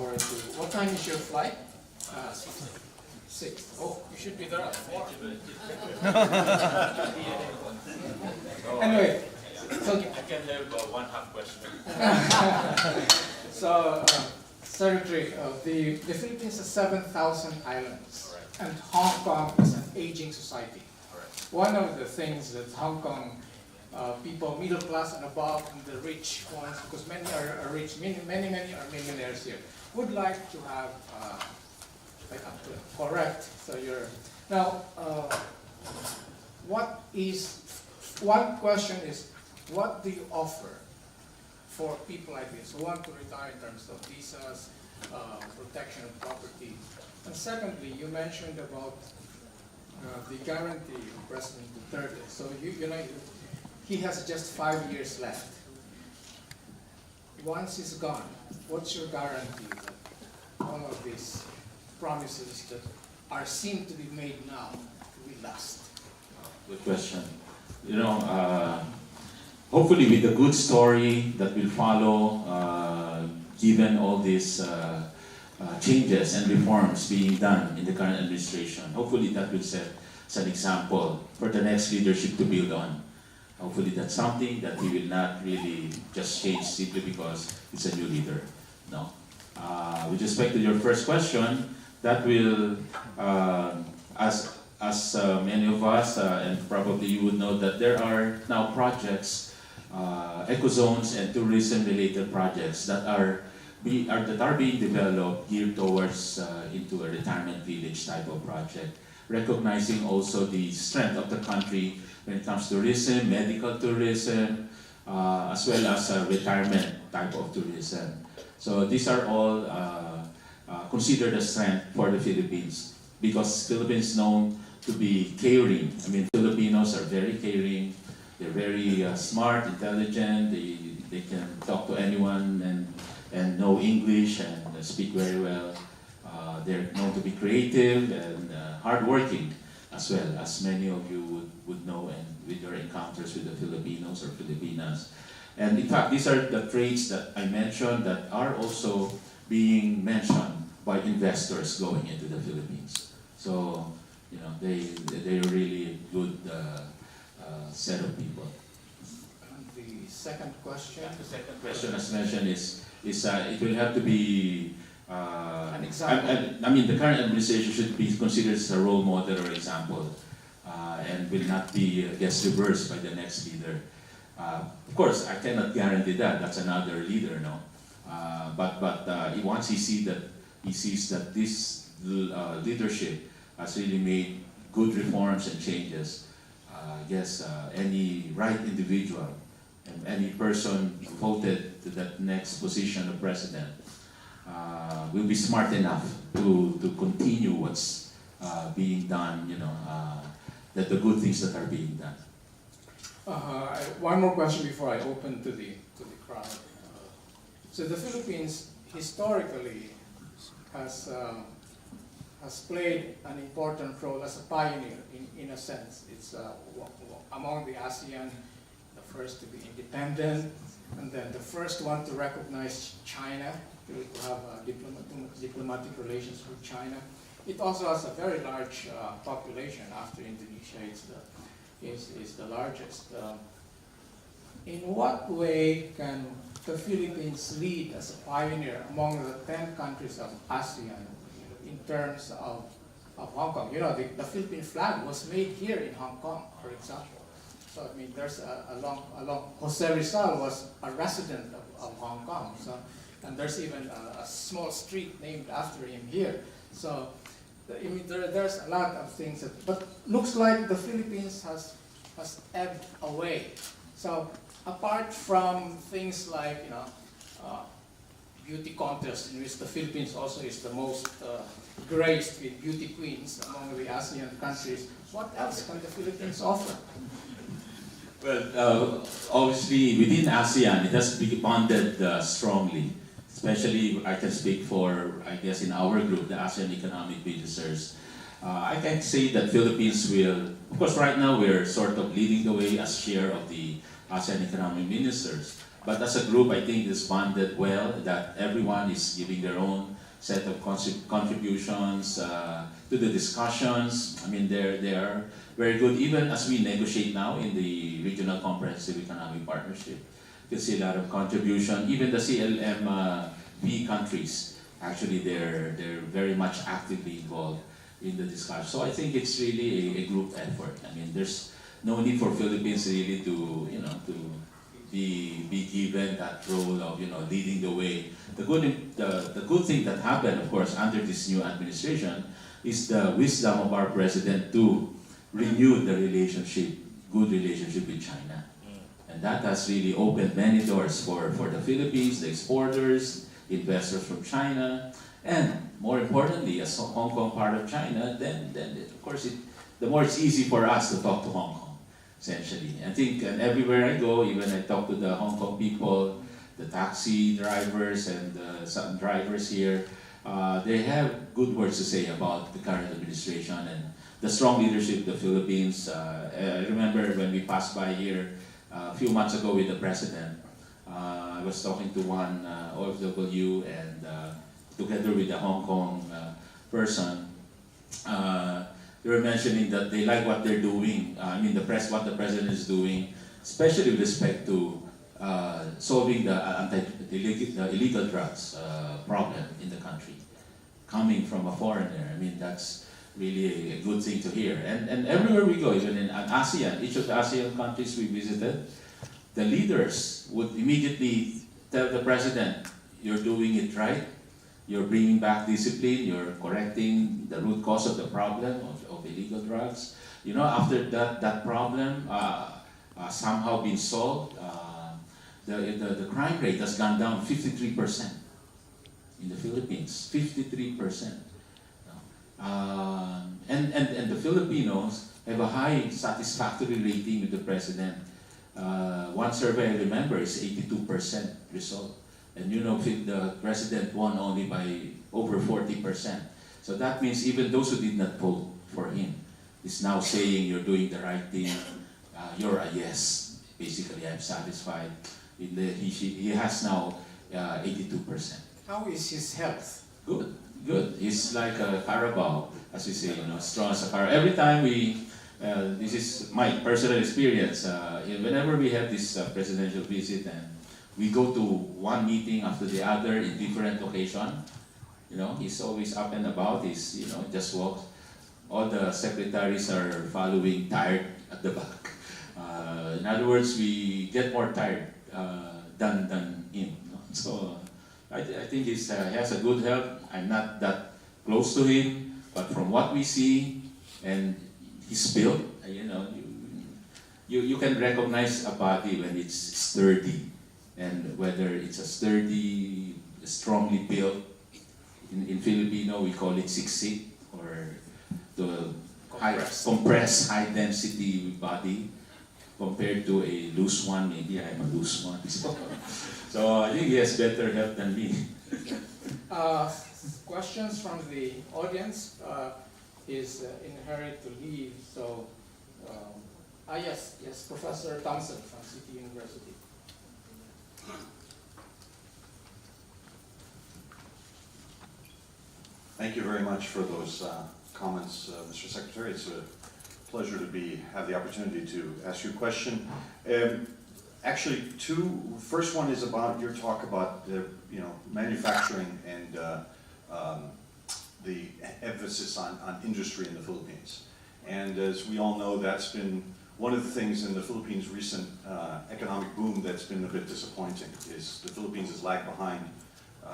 over to, what time is your flight? 6. Oh, you should be there at 4. Anyway, so I can have one half question. So, Secretary, the Philippines has 7,000 islands, and Hong Kong is an aging society. One of the things that Hong Kong people, middle class and above, and the rich ones, because many are rich, many are millionaires here, would like to have, correct, so you're, now, one question is, what do you offer for people like this who want to retire in terms of visas, protection of property? And secondly, you mentioned about the guarantee of President Duterte. So you know, he has just 5 years left. Once he's gone, what's your guarantee that all of these promises that are seen to be made now will last? Good question. You know, hopefully with a good story that will follow, given all these changes and reforms being done in the current administration, hopefully that will set an example for the next leadership to build on. Hopefully that's something that we will not really just change simply because it's a new leader. No. With respect to your first question, that will, as many of us, and probably you would know that there are now projects, eco-zones and tourism-related projects that are being developed geared towards into a retirement village type of project, recognizing also the strength of the country when it comes to tourism, medical tourism, as well as retirement type of tourism. So these are all considered a strength for the Philippines, because Philippines is known to be caring. I mean, Filipinos are very caring. They're very smart, intelligent. They can talk to anyone and know English and speak very well. They're known to be creative and hardworking, as well, as many of you would know, and with your encounters with the Filipinos or Filipinas. And in fact, these are the traits that I mentioned that are also being mentioned by investors going into the Philippines. So, you know, they're really good set of people. And the second question? The second question, as mentioned, is it will have to be an example. I mean, the current administration should be considered as a role model or example, and will not be, I guess, reversed by the next leader. Of course, I cannot guarantee that. That's another leader, no. But once he sees that this leadership has really made good reforms and changes, I guess any right individual and any person voted to that next position of president will be smart enough to continue what's being done, you know, that the good things that are being done. One more question before I open to the crowd. So the Philippines historically has played an important role as a pioneer in a sense. It's among the ASEAN, the first to be independent, and then the first one to recognize China, to have diplomatic relations with China. It also has a very large population. After Indonesia, is the largest. In what way can the Philippines lead as a pioneer among the 10 countries of ASEAN in terms of Hong Kong? You know, the Philippine flag was made here in Hong Kong, for example. So I mean, there's a long Jose Rizal was a resident of Hong Kong. So, and there's even a small street named after him here. So, I mean, there's a lot of things but looks like the Philippines has ebbed away. So, apart from things like, you know, beauty contest, in which the Philippines also is the most graced with beauty queens among the ASEAN countries, what else can the Philippines offer? Well, obviously within ASEAN, it has been bonded strongly. Especially, I can speak for, I guess, in our group, the ASEAN Economic Visitors. I can say that Philippines will, of course, right now we're sort of leading the way as chair of the ASEAN Economic Ministers. But as a group, I think it's bonded well, that everyone is giving their own set of contributions to the discussions. I mean, they are very good, even as we negotiate now in the Regional Comprehensive Economic Partnership. You can see a lot of contribution. Even the CLMV countries, actually, they're very much actively involved in the discussion. So I think it's really a group effort. I mean, there's no need for Philippines really to, to be given that role of, leading the way. The good thing that happened, of course, under this new administration is the wisdom of our president to renew the good relationship with China. And that has really opened many doors for the Philippines, the exporters, investors from China, and more importantly, as Hong Kong part of China, then of course, the more it's easy for us to talk to Hong Kong, essentially. I think, and everywhere I go, even I talk to the Hong Kong people, the taxi drivers and some drivers here, they have good words to say about the current administration and the strong leadership of the Philippines. I remember when we passed by here a few months ago with the president, I was talking to one OFW and together with the Hong Kong person, they were mentioning that they like what they're doing. I mean, what the president is doing, especially with respect to solving the illegal drugs problem in the country, coming from a foreigner. I mean, that's really a good thing to hear. And everywhere we go, even in ASEAN, each of the ASEAN countries we visited, the leaders would immediately tell the president, you're doing it right, you're bringing back discipline, you're correcting the root cause of the problem of illegal drugs. After that problem somehow been solved, the crime rate has gone down 53% in the Philippines, 53%. And the Filipinos have a high satisfactory rating with the president. One survey I remember is 82% result. And the president won only by over 40%. So that means even those who did not vote for him is now saying you're doing the right thing, you're a yes. Basically, I'm satisfied. He has now 82%. How is his health? Good. He's like a Carabao, as we say, strong as a Carabao. Every time this is my personal experience, whenever we have this presidential visit and we go to one meeting after the other in different location, he's always up and about. He's, just walks. All the secretaries are following tired at the back. In other words, we get more tired than him. So I think he has a good health. I'm not that close to him, but from what we see, and he's built, you can recognize a body when it's sturdy, and whether it's a sturdy, strongly built. In Filipino, we call it siksik, or the compressed, high-density body, compared to a loose one. Maybe I'm a loose one. So I think he has better health than me. Questions from the audience is in a hurry to leave. So, yes, Professor Thompson from City University. Thank you very much for those comments, Mr. Secretary. It's a pleasure to have the opportunity to ask you a question. Actually, first one is about your talk about manufacturing and the emphasis on industry in the Philippines. And as we all know, that's been one of the things in the Philippines' recent economic boom that's been a bit disappointing, is the Philippines has lagged behind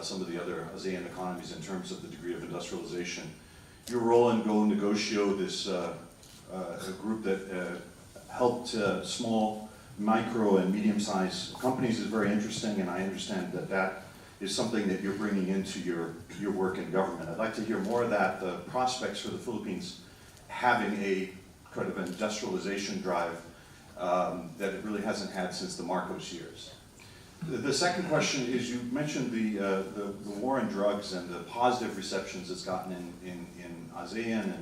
some of the other ASEAN economies in terms of the degree of industrialization. Your role in Go Negocio, this a group that helped small, micro, and medium-sized companies, is very interesting, and I understand that is something that you're bringing into your work in government. I'd like to hear more of that, the prospects for the Philippines having a kind of industrialization drive that it really hasn't had since the Marcos years. The second question is, you mentioned the war on drugs and the positive receptions it's gotten in ASEAN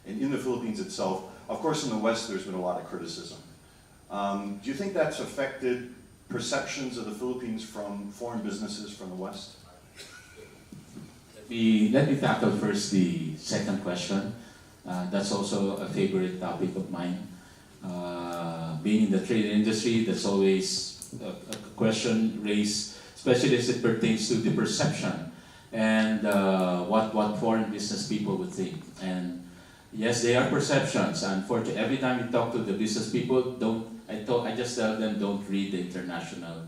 and in the Philippines itself. Of course, in the West, there's been a lot of criticism. Do you think that's affected perceptions of the Philippines from foreign businesses from the West? Let me tackle first the second question. That's also a favorite topic of mine. Being in the trade industry, that's always a question raised, especially as it pertains to the perception and what foreign business people would think. And yes, they are perceptions. Unfortunately, every time you talk to the business people, I just tell them don't read the international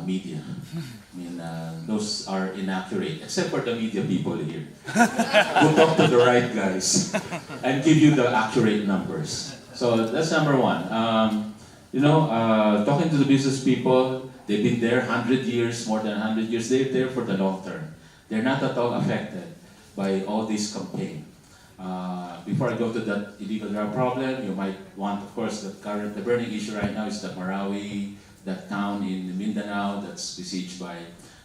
media. I mean, those are inaccurate, except for the media people here. Who talk to the right guys and give you the accurate numbers. So that's number one. Talking to the business people, they've been there 100 years, more than 100 years. They're there for the long term. They're not at all affected by all this campaign. Before I go to that illegal drug problem, you might want, of course, the burning issue right now is the Marawi, that town in Mindanao that's besieged by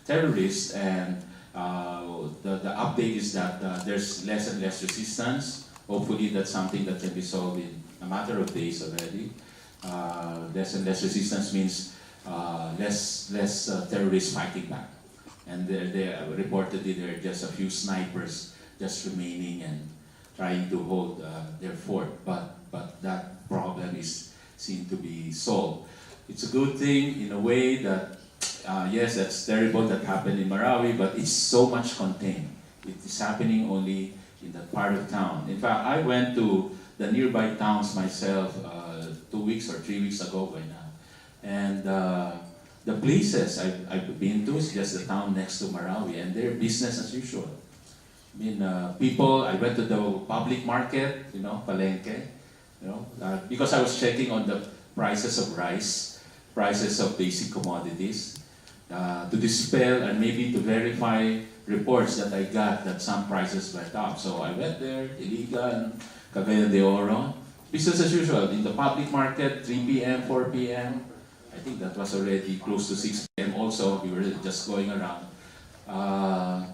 terrorists, and the update is that there's less and less resistance. Hopefully that's something that can be solved in a matter of days already. Less and less resistance means less terrorists fighting back. And reportedly there are just a few snipers just remaining and trying to hold their fort, but that problem is seen to be solved. It's a good thing in a way that, yes, that's terrible that happened in Marawi, but it's so much contained. It is happening only in that part of town. In fact, I went to the nearby towns myself 2 weeks or 3 weeks ago by now. And the places I've been to is just the town next to Marawi, and they're business as usual. I mean, I went to the public market, Palengke, because I was checking on the prices of rice, prices of basic commodities, to dispel and maybe to verify reports that I got that some prices went up. So I went there, Iligan, Cagayan de Oro, business as usual. In the public market, 3 p.m., 4 p.m., I think that was already close to 6 p.m. also, we were just going around.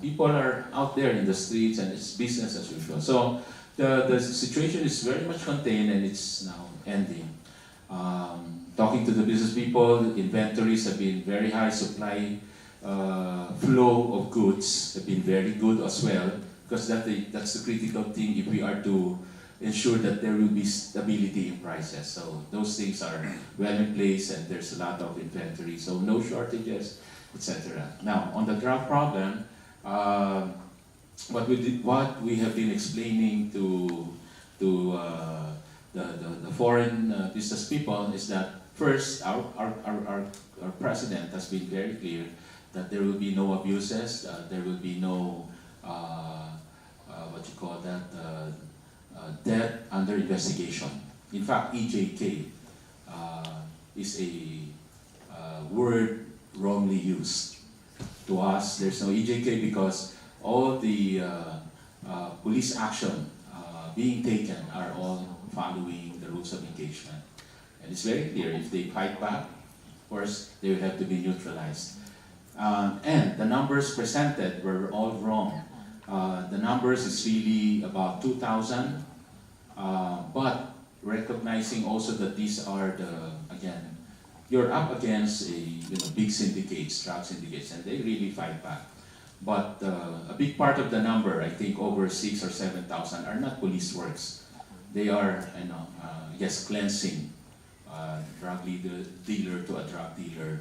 People are out there in the streets and it's business as usual. So the situation is very much contained and it's now ending. Talking to the business people, inventories have been very high, supply flow of goods have been very good as well, because that's the critical thing if we are to ensure that there will be stability in prices. So those things are well in place and there's a lot of inventory, so no shortages, etc. Now, on the drug problem, what we have been explaining to the foreign business people is that first, our president has been very clear that there will be no abuses, there will be no death under investigation. In fact, EJK is a word wrongly used. To us, there's no EJK because all the police action being taken are all following the rules of engagement. And it's very clear, if they fight back, of course, they will have to be neutralized. And the numbers presented were all wrong. The numbers is really about 2,000, but recognizing also that these are again, you're up against big syndicates, drug syndicates, and they really fight back. But a big part of the number, I think over 6,000 or 7,000, are not police works. They are, cleansing drug dealer to a drug dealer,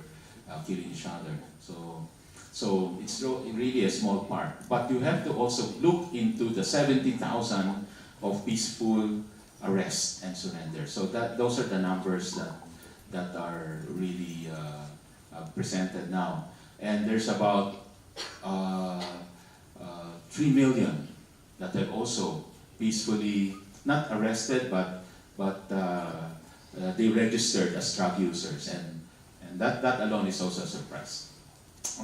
killing each other. So it's really a small part. But you have to also look into the 70,000 of peaceful arrests and surrender. So those are the numbers that are really presented now. And there's about 3 million that have also peacefully, not arrested, but they registered as drug users, and that alone is also a surprise.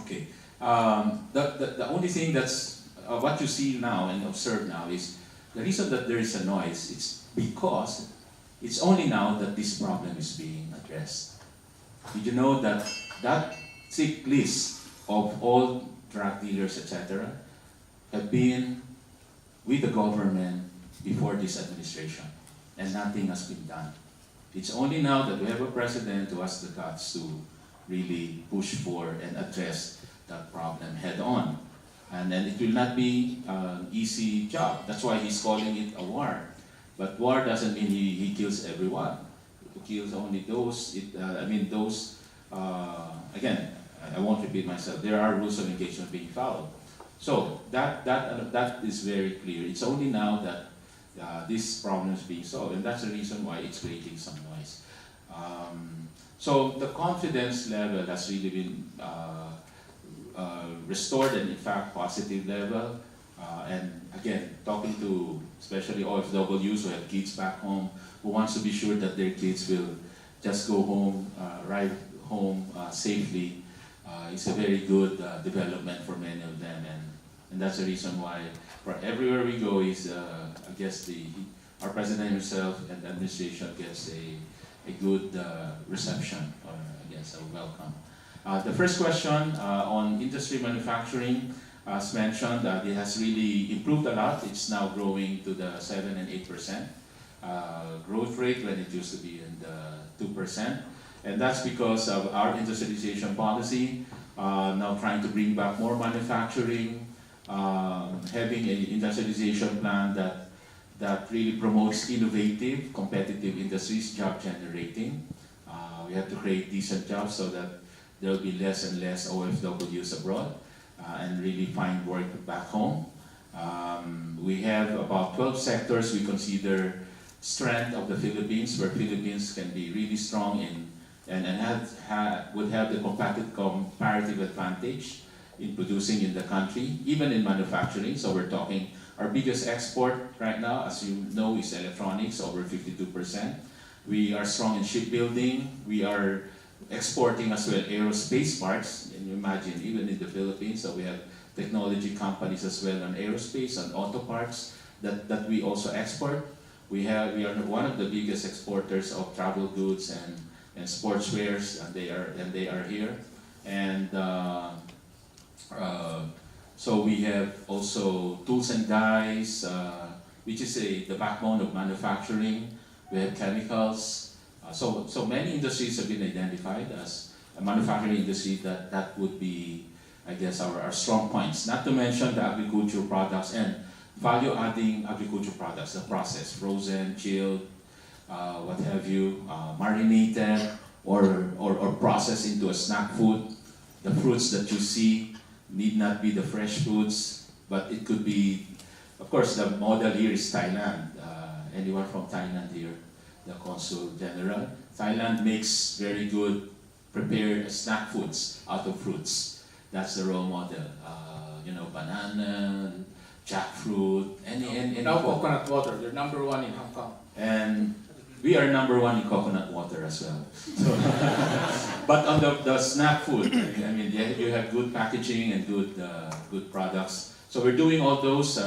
Okay, the only thing that's what you see now and observe now is the reason that there is a noise. It's because it's only now that this problem is being addressed. Did you know that thick list of all drug dealers, etc., have been with the government before this administration, and nothing has been done? It's only now that we have a president who has the guts to really push for and address that problem head on. And then it will not be an easy job. That's why he's calling it a war. But war doesn't mean he kills everyone. He kills only those, again, I won't repeat myself. There are rules of engagement being followed. So that is very clear. It's only now that this problem is being solved, and that's the reason why it's creating some noise. So the confidence level has really been restored, and in fact positive level. And again, talking to especially OFWs who have kids back home, who wants to be sure that their kids will just go home, arrive home safely, it's a very good development for many of them, and that's the reason why for everywhere we go is I guess our president himself and the administration gets a good reception, or I guess a welcome. The first question on industry manufacturing, as mentioned, it has really improved a lot. It's now growing to the 7 and 8% growth rate when it used to be in the 2%. And that's because of our industrialization policy, now trying to bring back more manufacturing, having an industrialization plan that really promotes innovative, competitive industries, job generating. We have to create decent jobs so that there will be less and less OFWs abroad and really find work back home. We have about 12 sectors we consider strength of the Philippines, where Philippines can be really strong in and would have the comparative advantage in producing in the country, even in manufacturing. So we're talking, our biggest export right now, as you know, is electronics, over 52%. We are strong in shipbuilding. We are exporting as well aerospace parts. And you imagine, even in the Philippines, so we have technology companies as well on aerospace and auto parts that we also export. We are one of the biggest exporters of travel goods and sportswears, and they are here. And so we have also tools and dies, which is the backbone of manufacturing. We have chemicals. So many industries have been identified as a manufacturing industry that would be, I guess, our strong points. Not to mention the agricultural products and value-adding agricultural products, the process, frozen, chilled, what have you, marinated, or processed into a snack food. The fruits that you see need not be the fresh fruits, but it could be, of course, the model here is Thailand. Anyone from Thailand here? The Consul General. Thailand makes very good prepared snack foods out of fruits. That's the role model. Banana, jackfruit, any Now coconut water, they're number one in Hong Kong. And we are number one in coconut water as well. So but on the snack food, I mean, you have good packaging and good products. So we're doing all those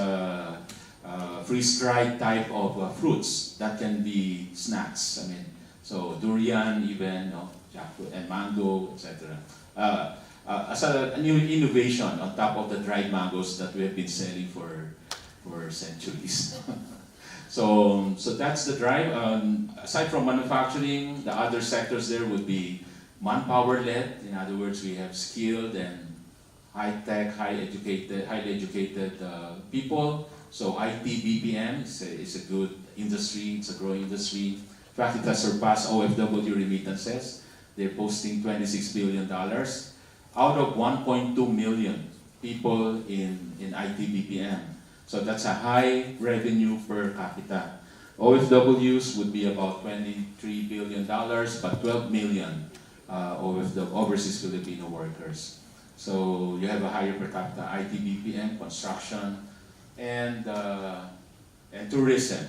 freeze-dried type of fruits that can be snacks. I mean, so durian even, jackfruit and mango, etc. As a new innovation on top of the dried mangoes that we have been selling for centuries. So that's the drive. Aside from manufacturing, the other sectors there would be manpower-led. In other words, we have skilled and high-tech, highly educated people. So IT BPM is a good industry. It's a growing industry. In fact, it has surpassed OFW remittances. They're posting $26 billion out of 1.2 million people in IT BPM. So that's a high revenue per capita. OFWs would be about $23 billion, but 12 million overseas Filipino workers. So you have a higher per capita. IT BPM, construction, and tourism.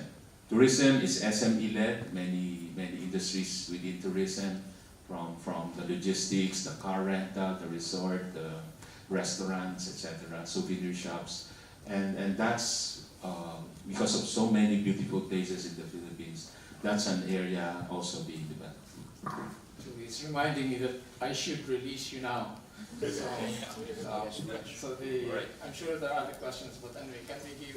Tourism is SME-led. Many industries within tourism, from the logistics, the car rental, the resort, the restaurants, etc., souvenir shops. And that's because of so many beautiful places in the Philippines. That's an area also being developed. So it's reminding me that I should release you now. I'm sure there are other questions, but anyway, can we give